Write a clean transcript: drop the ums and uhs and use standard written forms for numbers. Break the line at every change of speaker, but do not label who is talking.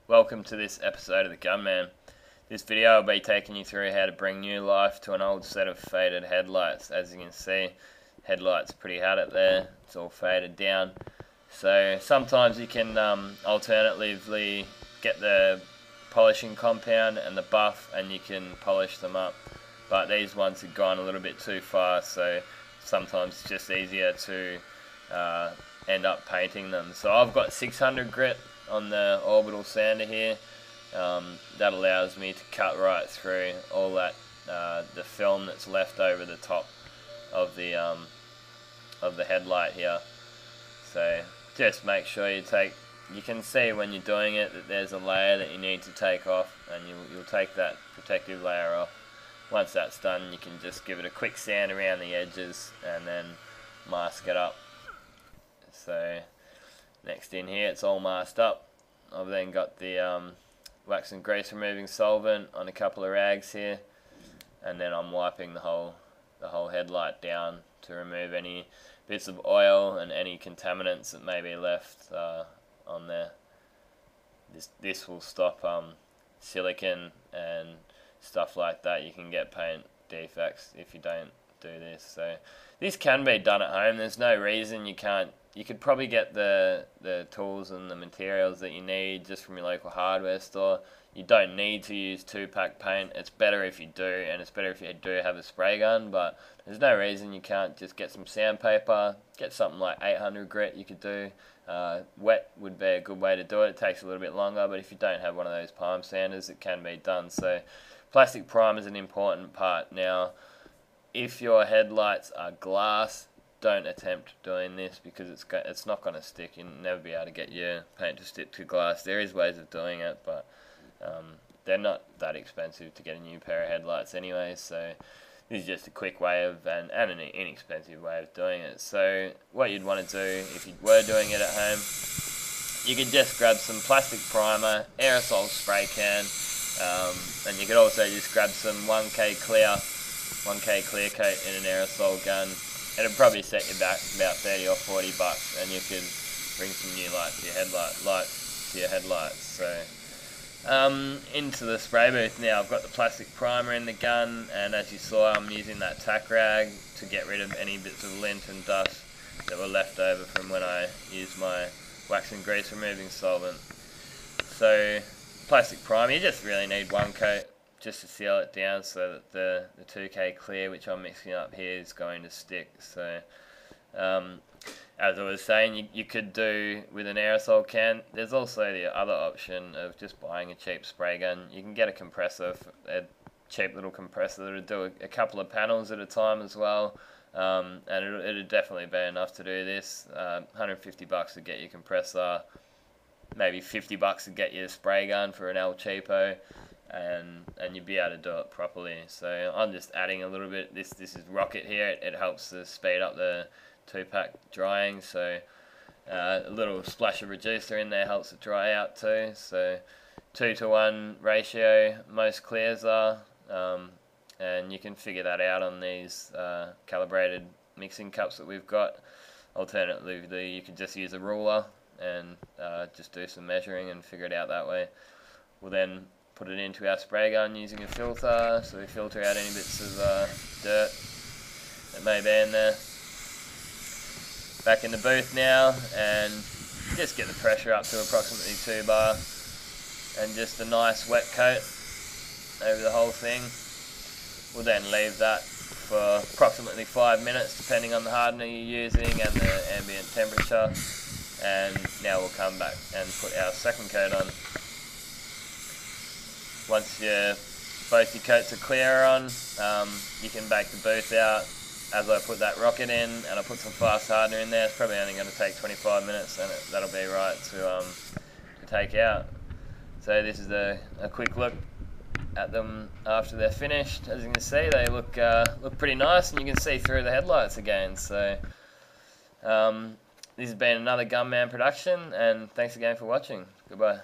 Welcome to this episode of the Gunman. This video I'll be taking you through how to bring new life to an old set of faded headlights. As you can see, headlights are pretty hard up there, it's all faded down. So sometimes you can alternatively get the polishing compound and the buff and you can polish them up. But these ones have gone a little bit too far, so sometimes it's just easier to end up painting them. So I've got 600 grit on the orbital sander here. That allows me to cut right through all that the film that's left over the top of the headlight here. So just make sure you can see when you're doing it that there's a layer that you need to take off, and you'll take that protective layer off. Once that's done, you can just give it a quick sand around the edges and then mask it up. So next in here, it's all masked up. I've then got the wax and grease removing solvent on a couple of rags here, and then I'm wiping the whole headlight down to remove any bits of oil and any contaminants that may be left on there. This will stop silicon and stuff like that. You can get paint defects if you don't do this. So this can be done at home. There's no reason you can't. You could probably get the tools and the materials that you need just from your local hardware store. You don't need to use 2-pack paint. It's better if you do, and it's better if you do have a spray gun, but there's no reason you can't just get some sandpaper, get something like 800 grit you could do. Wet would be a good way to do it. It takes a little bit longer, but if you don't have one of those palm sanders, it can be done. So plastic primer is an important part. Now, if your headlights are glass, don't attempt doing this because it's not going to stick. You'll never be able to get your paint to stick to glass. There is ways of doing it, but they're not that expensive to get a new pair of headlights anyway. So this is just a quick way of and an inexpensive way of doing it. So what you'd want to do if you were doing it at home, you could just grab some plastic primer, aerosol spray can, and you could also just grab some 1K clear coat in an aerosol gun. It'll probably set you back about 30 or 40 bucks, and you could bring some new lights to your headlights. So into the spray booth now. I've got the plastic primer in the gun, and as you saw, I'm using that tack rag to get rid of any bits of lint and dust that were left over from when I used my wax and grease removing solvent. So plastic primer, you just really need one coat just to seal it down so that the 2K clear, which I'm mixing up here, is going to stick. So as I was saying, you could do with an aerosol can. There's also the other option of just buying a cheap spray gun. You can get a compressor, a cheap little compressor that'll do a couple of panels at a time as well, and it'll definitely be enough to do this. 150 bucks to get your compressor, maybe 50 bucks to get your spray gun for an El Cheapo, and you'd be able to do it properly. So I'm just adding a little bit. This is Rocket here. It helps to speed up the 2-pack drying. So a little splash of reducer in there helps it dry out too. So 2-to-1 ratio most clears are, and you can figure that out on these calibrated mixing cups that we've got. Alternatively, you could just use a ruler and just do some measuring and figure it out that way. We'll then put it into our spray gun using a filter, so we filter out any bits of dirt that may be in there. Back in the booth now, and just get the pressure up to approximately 2 bar, and just a nice wet coat over the whole thing. We'll then leave that for approximately 5 minutes, depending on the hardener you're using and the ambient temperature. And now we'll come back and put our second coat on. Once both your coats are clear on, you can bake the booth out. As I put that rocket in, and I put some fast hardener in there, it's probably only going to take 25 minutes, and that'll be right to take out. So this is a quick look at them after they're finished. As you can see, they look pretty nice, and you can see through the headlights again. So this has been another Gunman production, and thanks again for watching. Goodbye.